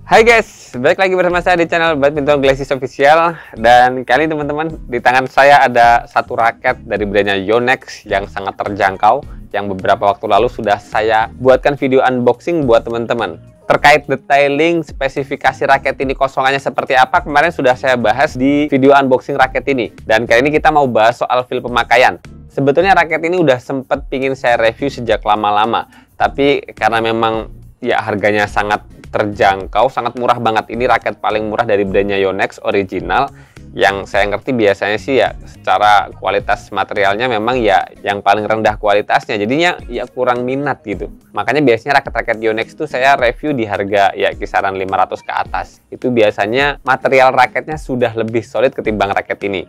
Hai guys, balik lagi bersama saya di channel Badminton Glasses Official. Dan kali ini teman-teman, di tangan saya ada satu raket dari brandnya Yonex yang sangat terjangkau, yang beberapa waktu lalu sudah saya buatkan video unboxing buat teman-teman. Terkait detailing spesifikasi raket ini kosongannya seperti apa, kemarin sudah saya bahas di video unboxing raket ini. Dan kali ini kita mau bahas soal feel pemakaian. Sebetulnya raket ini udah sempet pingin saya review sejak lama-lama, tapi karena memang ya harganya sangat terjangkau, sangat murah banget. Ini raket paling murah dari brandnya Yonex original. Yang saya ngerti biasanya sih ya secara kualitas materialnya memang ya yang paling rendah kualitasnya. Jadinya ya kurang minat gitu. Makanya biasanya raket-raket Yonex itu saya review di harga ya kisaran 500 ke atas. Itu biasanya material raketnya sudah lebih solid ketimbang raket ini.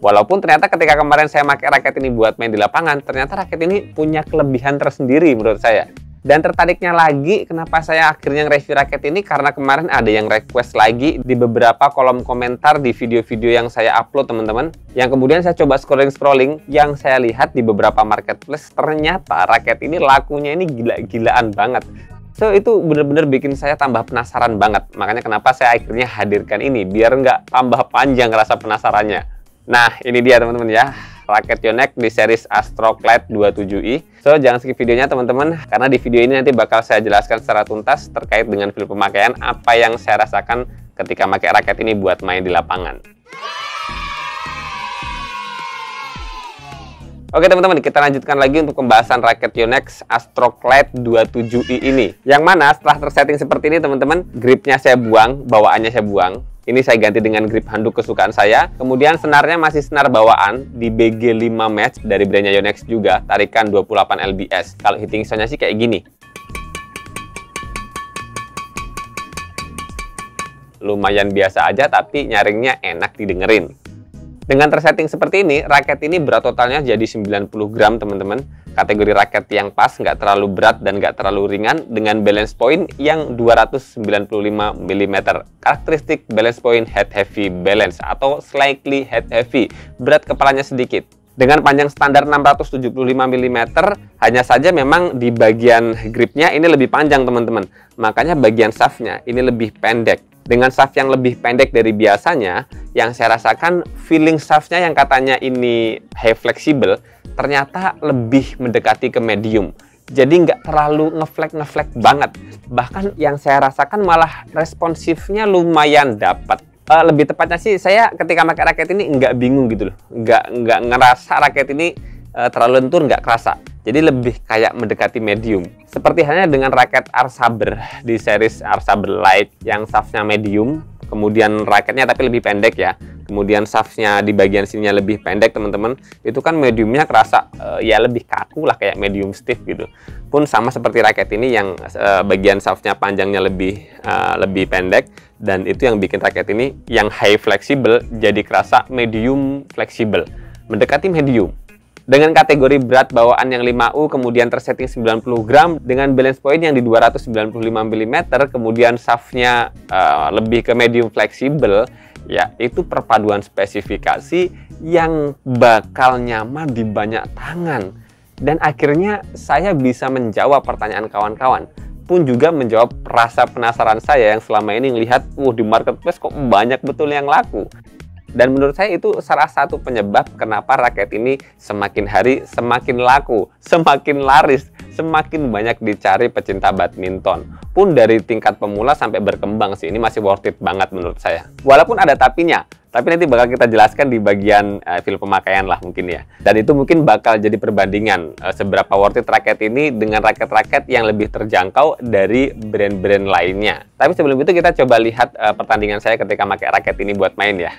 Walaupun ternyata ketika kemarin saya pakai raket ini buat main di lapangan, ternyata raket ini punya kelebihan tersendiri menurut saya. Dan tertariknya lagi kenapa saya akhirnya nge-review raket ini, karena kemarin ada yang request lagi di beberapa kolom komentar di video-video yang saya upload teman-teman. Yang kemudian saya coba scrolling-scrolling, yang saya lihat di beberapa marketplace, ternyata raket ini lakunya ini gila-gilaan banget. So itu bener-bener bikin saya tambah penasaran banget. Makanya kenapa saya akhirnya hadirkan ini, biar nggak tambah panjang rasa penasarannya. Nah ini dia teman-teman ya, raket Yonex di series Astroclad 27i. So, jangan skip videonya teman-teman, karena di video ini nanti bakal saya jelaskan secara tuntas terkait dengan feel pemakaian, apa yang saya rasakan ketika pakai raket ini buat main di lapangan. Oke teman-teman, kita lanjutkan lagi untuk pembahasan raket Yonex Astroclad 27i ini. Yang mana setelah tersetting seperti ini teman-teman, gripnya saya buang, bawaannya saya buang. Ini saya ganti dengan grip handuk kesukaan saya. Kemudian senarnya masih senar bawaan di BG5 match dari brandnya Yonex juga, tarikan 28 lbs. Kalau hitting soundnya sih kayak gini. Lumayan biasa aja, tapi nyaringnya enak didengerin. Dengan tersetting seperti ini, raket ini berat totalnya jadi 90 gram teman-teman. Kategori raket yang pas, nggak terlalu berat dan nggak terlalu ringan, dengan balance point yang 295 mm. Karakteristik balance point head heavy balance atau slightly head heavy, berat kepalanya sedikit. Dengan panjang standar 675 mm, hanya saja memang di bagian gripnya ini lebih panjang teman-teman. Makanya bagian shaftnya ini lebih pendek. Dengan shaft yang lebih pendek dari biasanya, yang saya rasakan feeling shaftnya yang katanya ini high flexible, ternyata lebih mendekati ke medium. Jadi nggak terlalu ngeflek banget. Bahkan yang saya rasakan malah responsifnya lumayan dapat. Lebih tepatnya sih saya ketika pakai raket ini nggak bingung gitu loh. Nggak ngerasa raket ini terlalu lentur, nggak kerasa. Jadi lebih kayak mendekati medium. Seperti halnya dengan raket R-Saber di series R-Saber Lite yang shaftnya medium. Kemudian raketnya tapi lebih pendek ya. Kemudian shaftnya di bagian sininya lebih pendek teman-teman. Itu kan mediumnya kerasa ya lebih kaku lah, kayak medium stiff gitu. Pun sama seperti raket ini yang bagian shaftnya panjangnya lebih pendek. Dan itu yang bikin raket ini yang high flexible jadi kerasa medium flexible. Mendekati medium. Dengan kategori berat bawaan yang 5U, kemudian tersetting 90 gram, dengan balance point yang di 295 mm, kemudian shaftnya lebih ke medium fleksibel, ya itu perpaduan spesifikasi yang bakal nyaman di banyak tangan. Dan akhirnya saya bisa menjawab pertanyaan kawan-kawan, pun juga menjawab rasa penasaran saya yang selama ini melihat, di marketplace kok banyak betul yang laku. Dan menurut saya itu salah satu penyebab kenapa raket ini semakin hari semakin laku, semakin laris, semakin banyak dicari pecinta badminton. Pun dari tingkat pemula sampai berkembang sih, ini masih worth it banget menurut saya. Walaupun ada tapinya, tapi nanti bakal kita jelaskan di bagian feel pemakaian lah mungkin ya. Dan itu mungkin bakal jadi perbandingan seberapa worth it raket ini dengan raket-raket yang lebih terjangkau dari brand-brand lainnya. Tapi sebelum itu kita coba lihat pertandingan saya ketika pakai raket ini buat main ya.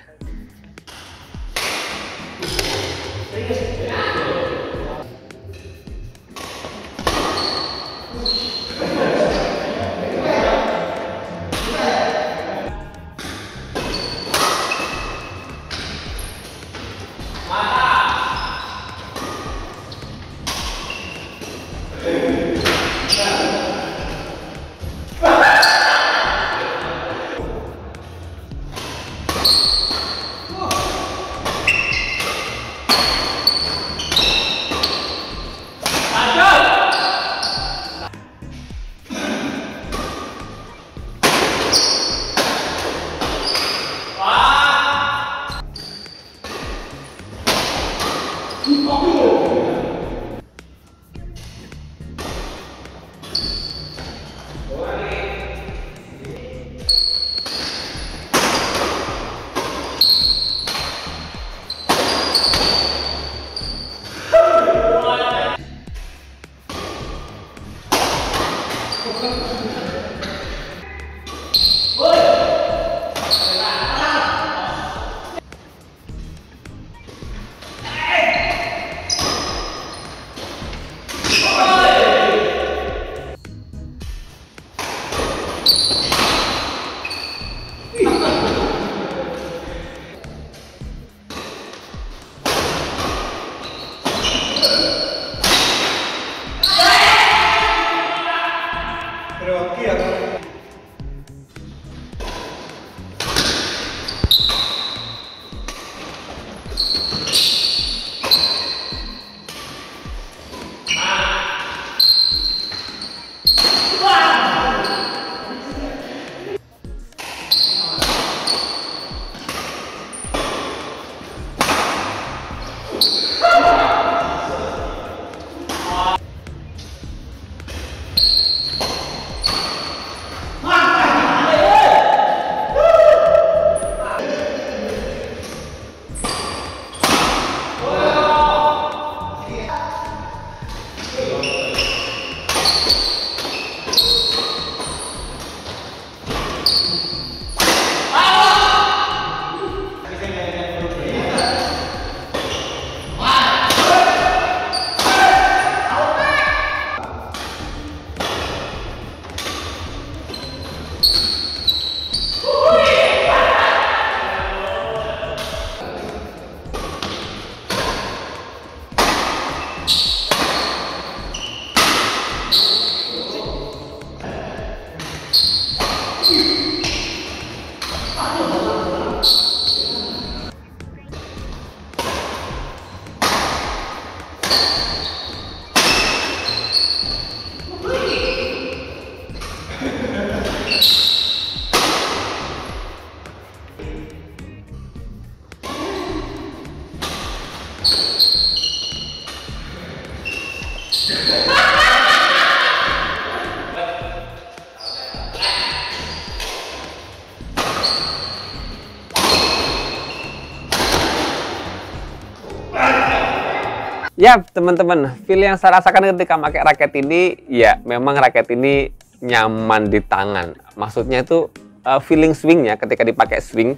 Ya, teman-teman, feel yang saya rasakan ketika pakai raket ini, ya memang raket ini nyaman di tangan. Maksudnya itu feeling swingnya ketika dipakai swing,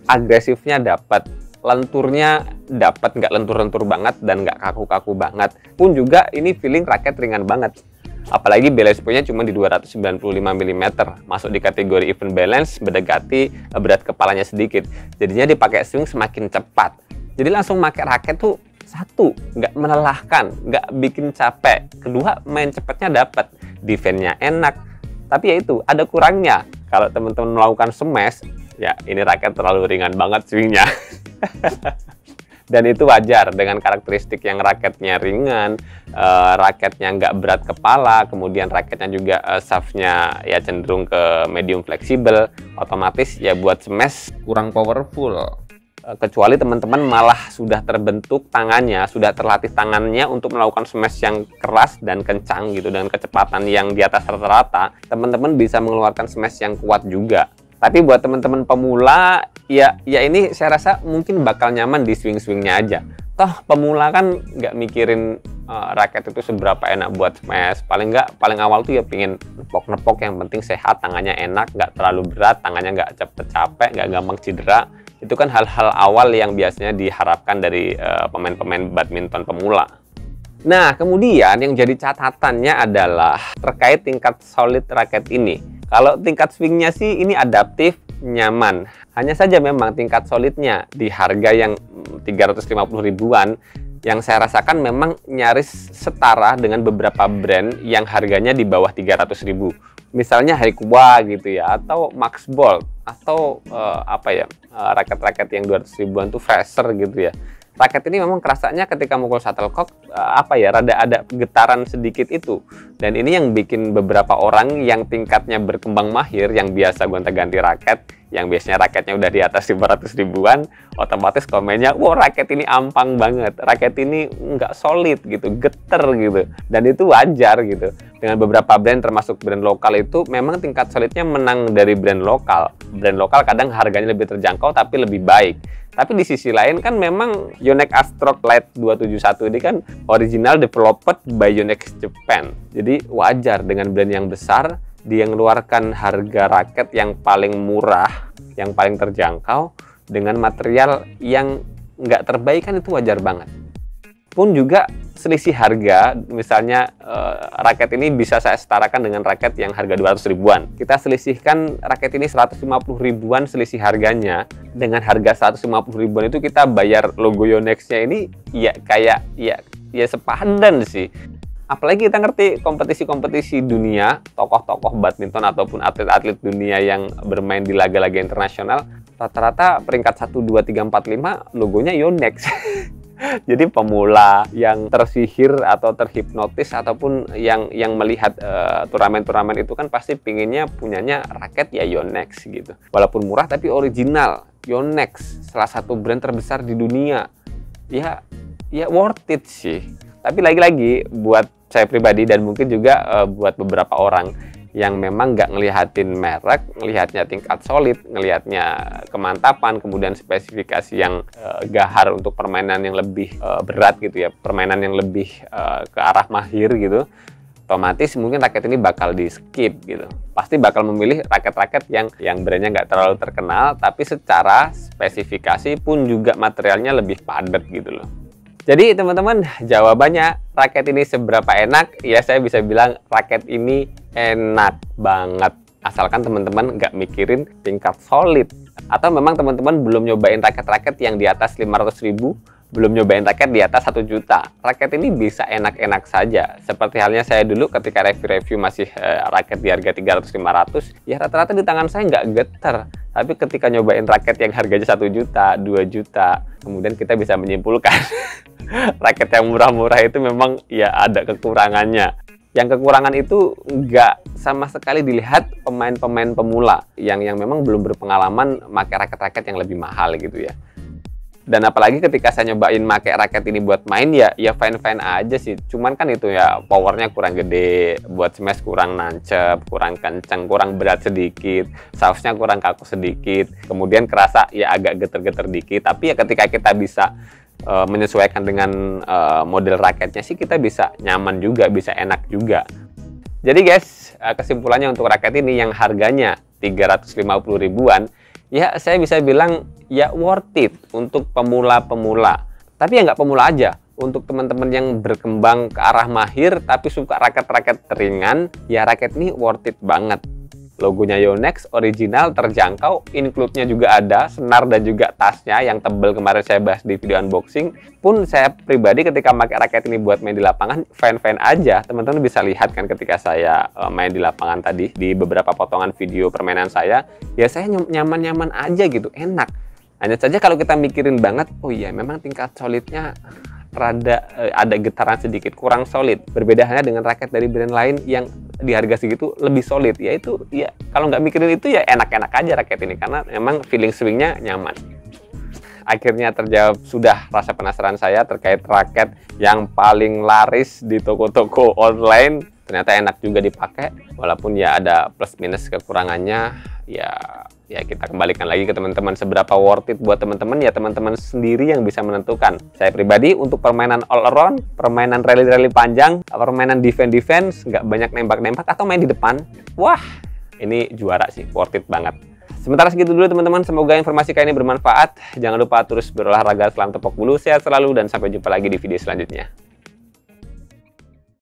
agresifnya dapat, lenturnya dapat, nggak lentur-lentur banget dan nggak kaku-kaku banget. Pun juga ini feeling raket ringan banget. Apalagi balance point-nya cuma di 295 mm, masuk di kategori even balance, mendekati berat kepalanya sedikit. Jadinya dipakai swing semakin cepat. Jadi langsung pakai raket tuh, satu, nggak melelahkan, nggak bikin capek. Kedua, main cepatnya dapat, defense-nya enak. Tapi ya itu, ada kurangnya. Kalau teman-teman melakukan smash, ya ini raket terlalu ringan banget swingnya. Dan itu wajar dengan karakteristik yang raketnya ringan, raketnya nggak berat kepala, kemudian raketnya juga shaft-nya ya cenderung ke medium fleksibel, otomatis ya buat smash kurang powerful. Kecuali teman-teman malah sudah terbentuk tangannya, sudah terlatih tangannya untuk melakukan smash yang keras dan kencang gitu, dengan kecepatan yang di atas rata-rata, teman-teman bisa mengeluarkan smash yang kuat juga. Tapi buat teman-teman pemula, ya ini saya rasa mungkin bakal nyaman di swing-swingnya aja. Toh pemula kan nggak mikirin raket itu seberapa enak buat smash. Paling awal tuh ya pingin nepok-nepok, yang penting sehat, tangannya enak, nggak terlalu berat, tangannya nggak cepet capek, nggak gampang cedera. Itu kan hal-hal awal yang biasanya diharapkan dari pemain-pemain badminton pemula. Nah, kemudian yang jadi catatannya adalah terkait tingkat solid raket ini. Kalau tingkat swingnya sih ini adaptif, nyaman. Hanya saja memang tingkat solidnya di harga yang 350 ribuan, yang saya rasakan memang nyaris setara dengan beberapa brand yang harganya di bawah 300 ribu. Misalnya Haikua gitu ya, atau Max Bolt, atau raket-raket yang 200 ribuan tuh Fraser gitu ya. Raket ini memang kerasanya ketika mukul shuttlecock rada ada getaran sedikit itu. Dan ini yang bikin beberapa orang yang tingkatnya berkembang mahir, yang biasa gonta-ganti raket, yang biasanya raketnya udah di atas 500 ribuan, otomatis komennya, wah raket ini ampang banget, raket ini nggak solid gitu, geter gitu. Dan itu wajar gitu. Dengan beberapa brand termasuk brand lokal itu memang tingkat solidnya menang dari brand lokal. Brand lokal kadang harganya lebih terjangkau tapi lebih baik. Tapi di sisi lain kan memang Yonex Astrox Lite 271 ini kan original developed by Yonex Japan. Jadi wajar dengan brand yang besar dia mengeluarkan harga raket yang paling murah, yang paling terjangkau dengan material yang nggak terbaik, kan itu wajar banget. Pun juga selisih harga, misalnya raket ini bisa saya setarakan dengan raket yang harga 200 ribuan. Kita selisihkan raket ini 150 ribuan selisih harganya. Dengan harga 150 ribuan itu kita bayar logo Yonex-nya ini ya kayak ya sepadan sih. Apalagi kita ngerti kompetisi-kompetisi dunia, tokoh-tokoh badminton ataupun atlet-atlet dunia yang bermain di laga-laga internasional, rata-rata peringkat 1, 2, 3, 4, 5 logonya Yonex. Jadi pemula yang tersihir atau terhipnotis ataupun yang melihat turnamen-turnamen itu kan pasti pinginnya punyanya raket ya Yonex gitu. Walaupun murah tapi original. Yonex, salah satu brand terbesar di dunia. Ya worth it sih. Tapi lagi-lagi buat saya pribadi dan mungkin juga buat beberapa orang yang memang nggak ngelihatin merek, ngelihatnya tingkat solid, ngelihatnya kemantapan, kemudian spesifikasi yang gahar untuk permainan yang lebih berat gitu ya, permainan yang lebih ke arah mahir gitu, otomatis mungkin raket ini bakal di skip gitu. Pasti bakal memilih raket-raket yang brandnya nggak terlalu terkenal, tapi secara spesifikasi pun juga materialnya lebih padat gitu loh. Jadi teman-teman, jawabannya raket ini seberapa enak? Ya saya bisa bilang raket ini enak banget. Asalkan teman-teman nggak mikirin tingkat solid. Atau memang teman-teman belum nyobain raket-raket yang di atas 500.000, belum nyobain raket di atas 1 juta. Raket ini bisa enak-enak saja. Seperti halnya saya dulu ketika review-review masih raket di harga 300-500, ya rata-rata di tangan saya nggak getar. Tapi ketika nyobain raket yang harganya 1 juta, 2 juta, kemudian kita bisa menyimpulkan raket yang murah-murah itu memang ya ada kekurangannya. Yang kekurangan itu nggak sama sekali dilihat pemain-pemain pemula yang memang belum berpengalaman pakai raket-raket yang lebih mahal gitu ya. Dan apalagi ketika saya nyobain pakai raket ini buat main ya fine-fine aja sih. Cuman kan itu ya powernya kurang gede, buat smash kurang nancep, kurang kenceng, kurang berat sedikit, sausnya kurang kaku sedikit. Kemudian kerasa ya agak geter-geter dikit. Tapi ya ketika kita bisa menyesuaikan dengan model raketnya sih kita bisa nyaman juga, bisa enak juga. Jadi guys, kesimpulannya untuk raket ini yang harganya 350 ribuan, ya saya bisa bilang ya worth it untuk pemula-pemula. Tapi ya nggak pemula aja, untuk teman-teman yang berkembang ke arah mahir tapi suka raket-raket ringan, ya raket ini worth it banget. Logonya Yonex, original, terjangkau, include-nya juga ada, senar dan juga tasnya yang tebel kemarin saya bahas di video unboxing. Pun saya pribadi ketika pakai raket ini buat main di lapangan, fine-fine aja. Teman-teman bisa lihat kan ketika saya main di lapangan tadi, di beberapa potongan video permainan saya, ya saya nyaman-nyaman aja gitu, enak. Hanya saja kalau kita mikirin banget, oh iya memang tingkat solidnya rada ada getaran sedikit, kurang solid. Berbeda halnya dengan raket dari brand lain yang di harga segitu lebih solid. Ya itu ya kalau nggak mikirin itu ya enak-enak aja raket ini karena memang feeling swingnya nyaman. Akhirnya terjawab sudah rasa penasaran saya terkait raket yang paling laris di toko-toko online. Ternyata enak juga dipakai, walaupun ya ada plus minus kekurangannya. Ya kita kembalikan lagi ke teman-teman seberapa worth it buat teman-teman, ya teman-teman sendiri yang bisa menentukan. Saya pribadi untuk permainan all around, permainan rally-rally panjang, permainan defense, nggak banyak nembak-nembak atau main di depan, wah ini juara sih, worth it banget. Sementara segitu dulu teman-teman, semoga informasi kali ini bermanfaat. Jangan lupa terus berolahraga, salam tepok bulu, sehat selalu dan sampai jumpa lagi di video selanjutnya.